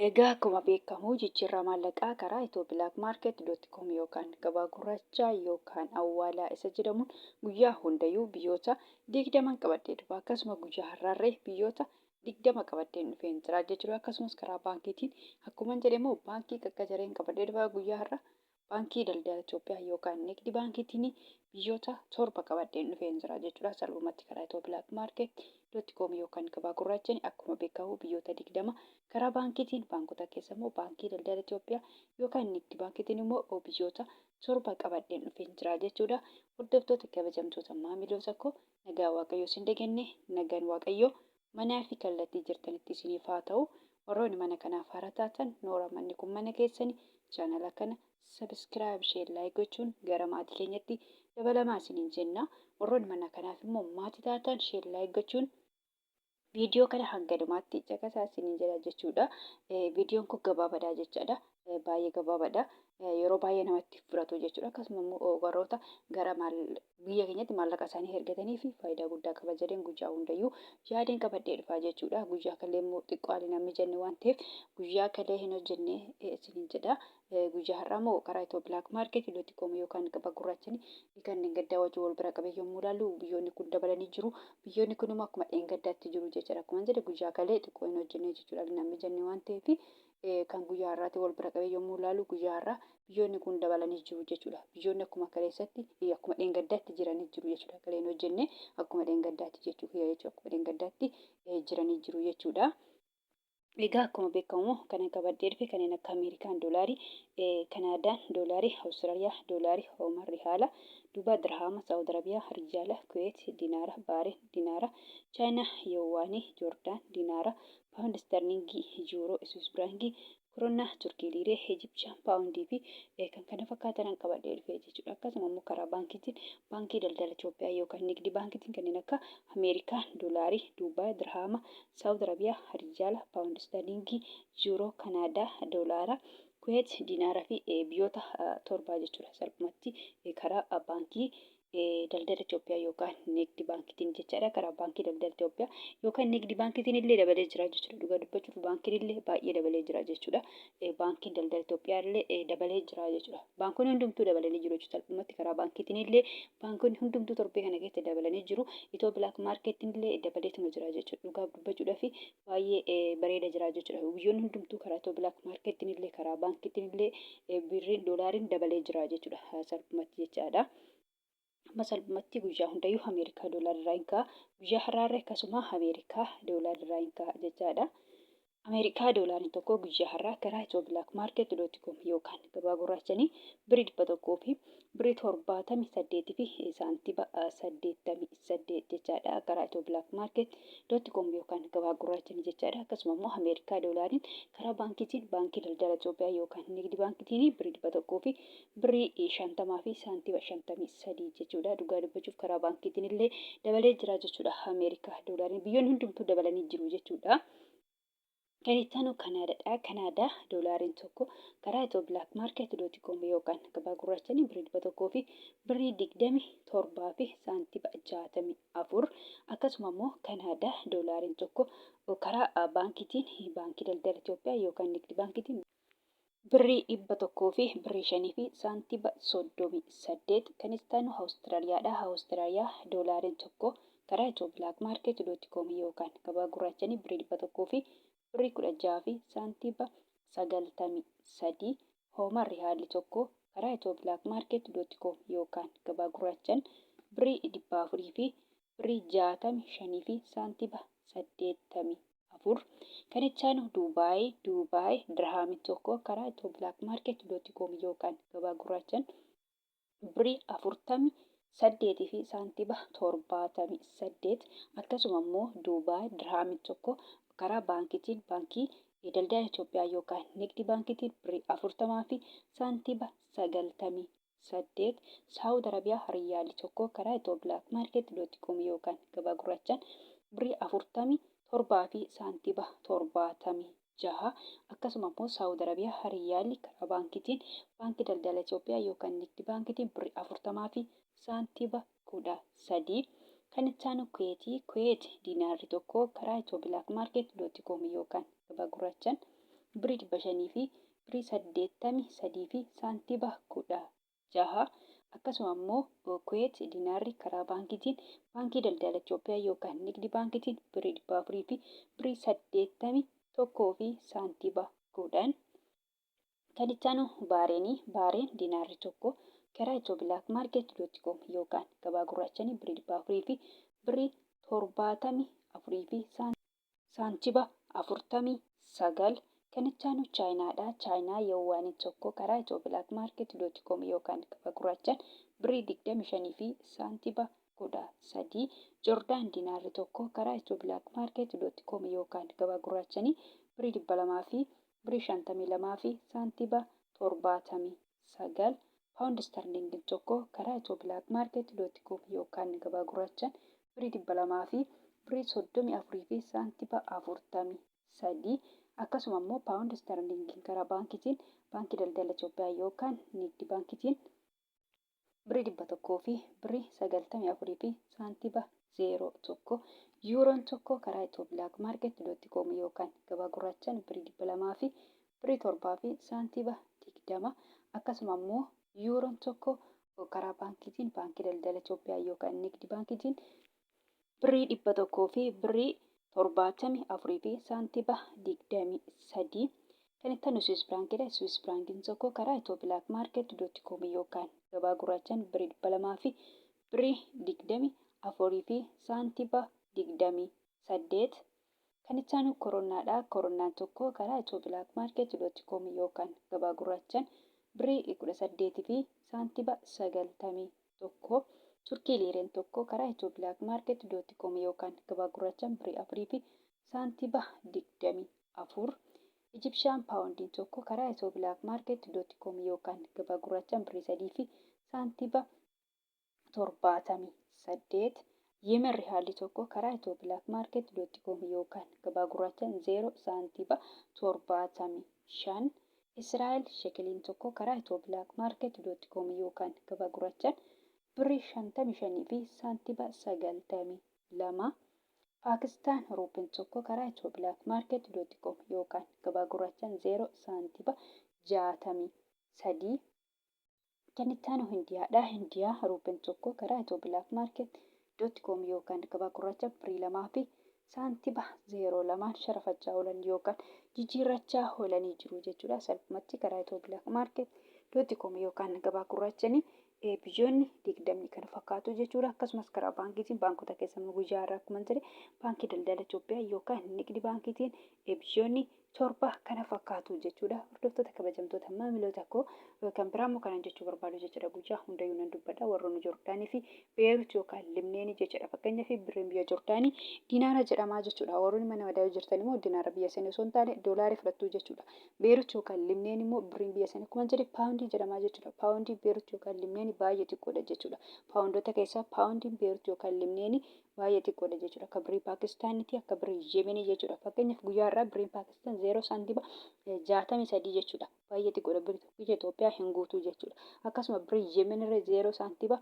Egaa akkuma beekamu jijjiirraa maallaqaa karaa Itoophiyaak.com yookaan gabaa gurraachaa yookaan awwaalaa isa jedhamuun guyyaa hundayyuu biyyoota 20 qabadhee dhufa. Akkasuma guyyaa har'aarree biyyoota 20 qabadheen dhufeen jira jechuudha. Akkasumas karaa baankiitiin akkuma jedhe immoo baankii qaqqajareen qabadhee dhufa guyyaa har'a baankii daldala Itoophiyaa yookaan Nigdi baankiitiin biyyoota 7 qabadheen dhufeen jira jechuudha. Salphumatti karaa Itoophiyaak.com yookaan gabaa gurraachaan akkuma beekamu biyyoota 20 karaa baankiitiin baankota keessa immoo baankii daldala Itoophiyaa yookaan Nigdi baankiitiin immoo biyyoota 7 qabadheen dhufeen jira jechuudha. Hordoftoota kabajamtoota maamiloota koo nagaa waaqayyoo isin dhageenye nagaan waaqayyoo manaa fi kallattii jirtanitti isiniif haa ta'u. Warroonni mana kanaaf haaraa taatan noora manni kun mana keessanii chaanala kana sabiskiraayib sheer laayik gochuun gara maatii keenyatti dabalamaa isiniin jenna. Warroonni mana kanaaf immoo maatii taatan sheer laayik gochuun viidiyoo kana hanga dhumaatti caqasaa isiniin jedha jechuudha. Viidiyoon kun gabaabaadha jechaadha. Baay'ee gabaabaadha. Yeroo baay'ee namatti fudhatu jechuudha. Akkasuma immoo warroota gara biyya keenyatti maallaqa isaanii ergatanii fi faayidaa guddaa qaba jedheen guyyaa hundayyuu yaadeen qabadhee dhufaa jechuudha. Guyyaa kalee immoo xiqqoo haalli namni jenne waan ta'eef guyyaa kalee hin hojjenne isiniin jedha. Guyyaa har'aa immoo karaa Itoophiyaak.com yookaan gabaa gurraachaan kanneen gaddaa wajjin wal bira qabee yommuu ilaallu biyyoonni kun dabalanii jiru. Biyyoonni kun immoo akkuma dheengaddaatti jiru jechuudha. Akkuma jedhe guyyaa kalee xiqqoo hin hojjenne jechuudha. Namni jenne waan ta'eef kan guyyaa har'aatti wal bira qabee yommuu ilaalu guyyaa har'aa biyyoonni kun dabalanii jiru jechuudha. Biyyoonni akkuma kaleessatti akkuma dheengaddaatti jiranii jiru jechuudha. Kalee hin hojjenne akkuma dheengaddaatti jechuudha. Akkuma dheengaddaatti jiranii jiru jechuudha. Egaa akkuma beekamu kana qabadhee dhufe kanneen akka Ameerikaan doolaarii, Kanaadaan doolaarii, Awustiraaliyaa doolaarii, Ooman Riyaala, Duubaa Dirhaama, Saawud Arabiyaa, Riyaala, Kuweet Dinaara, Baareen Dinaara, Chaayinaa Yowaanii, Joordaan Dinaara, Paawundi Sterlingii, Yuuroo, Swiss Firaangii, Koroonaa, Turkii Liiree, Ijipshaan Paawundii fi kan kana fakkaatan qabadhee dhufe jechuudha. Akkasuma immoo karaa baankiitiin baankii daldala Itoophiyaa yookaan Nigdi baankiitiin kanneen akka Ameerikaan doolaarii, Duubaa Dirhaama, Saawud Arabiyaa, Riyaala, Paawundi Sterlingii, Yuuroo, Kanaadaa doolaara, Kuweet Dinaaraa fi biyyoota 7 jechuudha. Salphumatti karaa baankii daldala Itoophiyaa yookaan Nigdi baankiitiin jechaadha. Karaa baankii daldala Itoophiyaa yookaan Nigdi baankiitiin illee dabalee jira jechuudha. Dhugaa dubbachuuf baankiin illee baay'ee dabalee jira jechuudha. Baankiin daldala Itoophiyaa illee dabalee jira jechuudha. Baankonni hundumtuu dabalanii jiru jechuudha. Salphumatti karaa baankiitiin illee baankonni hundumtuu torbee kana keessa dabalanii jiru. Itoophiyaak.com illee dabaleetuma jira jechuudha. Dhugaa dubbachuudhaaf baay'ee bareeda jira jechuudha. Biyyoonni hundumtuu karaa Itoophiyaak.com illee karaa baankiitiin illee birriin doolaariin dabalee jira jechuudha. Salphumatti jechaadha. Amma salphumatti guyyaa hundayyuu Ameerikaa doolaarraa hin ka'a. Guyyaa har'aarra akkasuma Ameerikaa doolaarraa hin ka'a jechaadha. Ameerikaa doolaariin tokko guyyaa har'aa karaa Itoophiyaak.com yookaan gabaa gurraachaan birii 100 fi birii 78 fi saantiba 88 jechaadha. Karaa Itoophiyaak.com yookaan gabaa gurraachaan jechaadha. Akkasuma immoo Ameerikaa doolaariin karaa baankiitiin baankii daldala Itoophiyaa yookaan Nigdi baankiitiin birii 100 fi birii 50 fi saantiba 53 jechuudha. Dhugaa dubbachuuf karaa baankiitiin illee dabalee jira jechuudha. Ameerikaa doolaariin biyyoonni hundumtuu dabalanii jiru jechuudha. Kan itti aanu Kanaadaadha. Kanaadaa doolaariin tokko karaa Itoophiyaak.com yookaan gabaa gurraachaan birii 100 fi birii 27 fi saantiba 64. Akkasuma immoo Kanaadaa doolaariin tokko karaa baankiitiin baankii daldala Itoophiyaa yookaan Nigdi baankiitiin birii 100 fi birii 5 fi saantiba 38. Kan itti aanu Awustiraaliyaadha. Awustiraaliyaa doolaariin tokko karaa Itoophiyaak.com yookaan gabaa gurraachaan birii 100 fi birii 16 fi saantiba 93. Ooman Riyaalli tokko karaa Itoophiyaak.com yookaan gabaa gurraachaan birii 400 fi birii 65 fi saantiba 84. Kan itti aanu Duubaay Dirhaamii tokko karaa Itoophiyaak.com yookaan gabaa gurraachaan birii 48 fi saantiba 78. Akkasuma immoo Duubaay Dirhaamii tokko karaa baankiitiin baankii daldala Itoophiyaa yookaan Nigdi baankiitiin birii 40 fi saantiba 98. Saawud Arabiyaa Riyaalli tokko karaa Itoophiyaak.com yookaan gabaa gurraachaan birii 47 fi saantiba 76. Akkasuma immoo Saawud Arabiyaa Riyaalli karaa baankiitiin baankii daldala Itoophiyaa yookaan Nigdi baankiitiin birii 40 fi saantiba 13. Kan itti aanu Kuweet Dinaarri tokko karaa Itoophiyaak.com yookaan gabaa gurraachaan birrii 500 fi birrii 83 fi saantiba 16. Akkasuma immoo Kuweet diinaarri karaa baankii daldala Itoophiyaa yookaan Nigdi baankiitiin birrii 400 fi birrii 81 fi saantiba 10. Kan itti aanu baareen diinaarri tokko karaa itobilaakmaarket.com yookaan gabaa gurraachanii birrii 400 fi birrii 74 fi saantiba 49. Kan itti aanu chaayinaadha. Chaayinaa yoowwaanii tokko karaa itobilaakmaarket.com yookaan gabaa gurraachaan birrii 25 fi saantiba 13. Joordaan diinaarri tokko karaa itobilaakmaarket.com yookaan gabaa gurraachanii birrii 200 fi birrii 52 fi saantiba 79. Paawundi sterlingin tokko karaa itobilaakmaarket.com yookaan gabaa gurraachaan birrii 200 fi birrii 34 fi saantiba 43. Akkasuma immoo paawundi sterlingin karaa baankii daldala Itoophiyaa yookaan Nigdi baankiitiin birrii 100 fi birrii 94 fi saantiba 01. Yuuroon tokko karaa itobilaakmaarket.com yookaan gabaa gurraachaan birrii 200 fi birrii 7 fi saantiba 20. Akkasuma immoo yuuroon tokko karaa baankii daldala Itoophiyaa yookaan Nigdi baankiitiin birrii 100 fi birrii 74 fi saantiba 23. Kan itti aanu Swiss Baankidha. Swiss Baankiin tokko karaa itobilaakmaarket.com yookaan gabaa gurraachaan birrii 200 fi birrii 24 fi saantiba 28. Kan itti aanu Koronaadha. Koronaan tokko karaa itobilaakmaarket.com yookaan gabaa gurraachaan birrii 18 fi saantiba 91. Turkii liireen tokko karaa itobilaakmaarket.com yookaan gabaa gurraachaan birrii 4 fi saantiba 24. Ijipshaan paawundiin tokko karaa itobilaakmaarket.com yookaan gabaa gurraachaan birrii 3 fi saantiba 78. Yemen rihaalli tokko karaa itobilaakmaarket.com yookaan gabaa gurraachaan 0 saantiba 75. Israa'el shekeliin tokko karaa itobilaakmaarket.com yookaan gabaa gurraachaan birrii 55 fi saantiba 92. Paakistaan ruupiin tokko karaa itobilaakmaarket.com yookaan gabaa gurraachaan 0 saantiba 63. Kan itti aanu Hindiyaadha. Hindiyaa ruupiin tokko karaa itobilaakmaarket.com yookaan gabaa gurraachaan birrii 2 fi saantiba 02 sharafachaa oolan yookaan jijjiirrachaa oolanii jiru jechuudha. Salphumatti karaa itobilaakmaarket.com yookaan gabaa gurraachanii biyyoonni 20 kan fakkaatu jechuudha. Akkasumas karaa baankiitiin baankota keessatti guyyaa har'aa akkuma jedhe baankii daldala Itoophiyaa yookaan Nigdi baankiitiin biyyoonni 7 kana fakkaatu jechuudha. Hordoftoota kabajamtoota maamiloota koo kan biraammoo kanan jechuu barbaadu jechuudha. Guyyaa hundayyuu nan dubbadha. Warroonni Joordaanii fi Beerut yookaan Libneen jechuudha. Fakkeenyaaf birriin biyya Joordaanii diinaara jedhama jechuudha. Warroonni mana madaa'uu jirtan immoo diinaara biyya sanii osoo hin taane doolaarii fudhattu jechuudha. Beerut yookaan Libneen immoo birriin biyya sanii akkuma jedhe paawundii jedhama jechuudha. Paawundii Beerut yookaan Libneen baay'ee xiqqoodha jechuudha. Paawundoota keessaa paawundiin Beerut yookaan Libneen baay'ee xiqqoodha jechuudha. Akka birrii Paakistaanitti akka birrii Yemenii jechuudha. Fakkeenyaaf guyyaa har'aa birriin Paakistaan 0 saantiba 63 jechuudha. Baay'ee xiqqoodha. Birrii tokkicha Itoophiyaa hin guutuu jechuudha. Akkasuma birrii Yemen irra 0 saantiba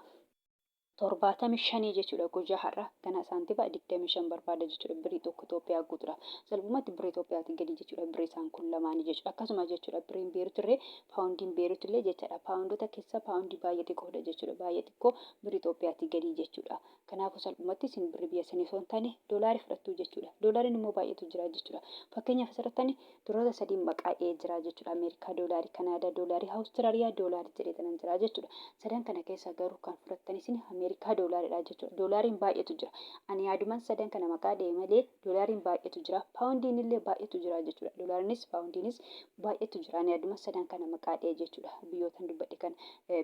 75 jechuudha. Guyyaa har'aa kana saantiba 25 barbaada jechuudha. Birrii tokko Itoophiyaa guutuudhaaf. Salphumatti birrii Itoophiyaatti gadi jechuudha. Birrii isaan kun lamaanii jechuudha. Akkasuma jechuudha birriin Beerut illee paawundiin Beerut illee jechuudha. Paawundoota keessaa paawundii baay'ee xiqqoodha jechuudha. Baay'ee xiqqoo birrii Itoophiyaatti gadi jechuudha. Kanaafuu salphumatti isin birrii biyya sanii osoo hin taane doolaarii fudhattu jechuudha. Doolaariin immoo baay'eetu jira jechuudha. Fakkeenyaaf asirratti doloota 3 maqaa'ee jira jechuudha. Ameerikaa doolaarii, Kanaadaa doolaarii, Awustiraaliyaa doolaarii jedhee jira jechuudha. Sadan kana keessa garuu kan fudhattan isin Ameerikaa doolaariidha jechuudha. Doolaariin baay'eetu jira. Ani yaaduman sadan kana maqaa deemalee doolaariin baay'eetu jira. Paawundiin illee baay'eetu jira jechuudha. Doolaariinis paawundiinis baay'eetu jira. Ani yaaduman sadan kana maqaa dhee jechuudha.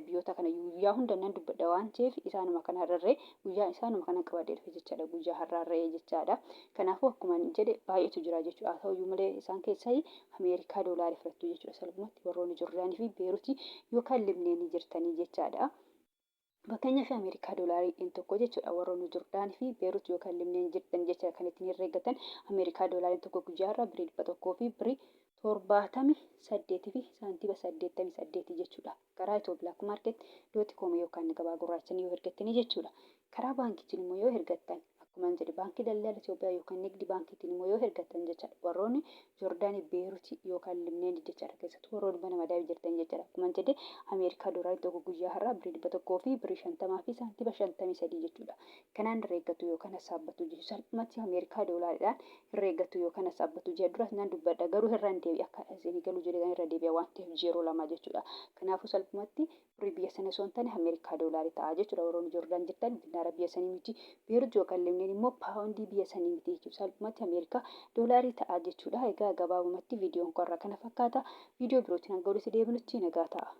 Biyyoota kana guyyaa hunda nan dubbadha waan ta'eef isaanuma kana irree guyyaa isaanuma kana qabadee dhufe jechaadha. Guyyaa har'aarree jechaadha. Kanaafuu akkuma jedhe baay'eetu jira jechuudha. Haa ta'uyyuu malee isaan keessaa Ameerikaa doolaarii fudhattu jechuudha. Salphumatti warroonni Joordaanii fi Beerutii yookaan Libneenii jirtanii jechaadha. Fakkeenyaaf Ameerikaa doolaarii tokko jechuudha. Warroonni Joordaanii fi Beerut yookaan Libneen jirtan jechuudha. Kan ittiin herreeggatan Ameerikaa doolaariin tokko guyyaa har'aa birrii 100 fi birrii 78 fi saantiba 88 jechuudha. Karaa itobilaakmaarket.com yookaan gabaa gurraachanii yoo ergattanii jechuudha. Karaa baankiitiin immoo yoo ergattan Akkuman jedhe baankii daldala Itoophiyaa yookaan nigdi baankiitiin immoo yoo ergattan jechaadha. Warroonni Joordaanii Beeruutii yookaan Libneen jechaadha keessatti warroonni mana madaa'ii jirtan jechaadha. Akkuman jedhe Ameerikaa doolaarri tokko guyyaa har'aa birrii 100 fi birrii 50 fi saantiima 53 jechuudha. Kanaan herreeggatu yookaan sassaabbatu jechuudha. Salphumatti Ameerikaa doolaariidhaan herreeggatu yookaan sassaabbatu jedha duras nan dubbadha garuu irraan deebi'a akka isinii galu jedhee irra deebi'a waan ta'eef 02 jechuudha. Kanaafuu salphumatti birrii biyya sana osoo hin taane Ameerikaa doolaarii ta'a jechuudha. Warroonni Joordaan jirtan dinaara biyya sanii miti. Beeruut yookaan Libneen immoo paawundii biyya sanii miti jechuudha. Salphumatti Ameerikaa doolaarii ta'a jechuudha. Egaa gabaabumatti viidiyoon kun kana fakkaata. Viidiyoo birootiin hanga walitti deebinutti nagaa ta'a.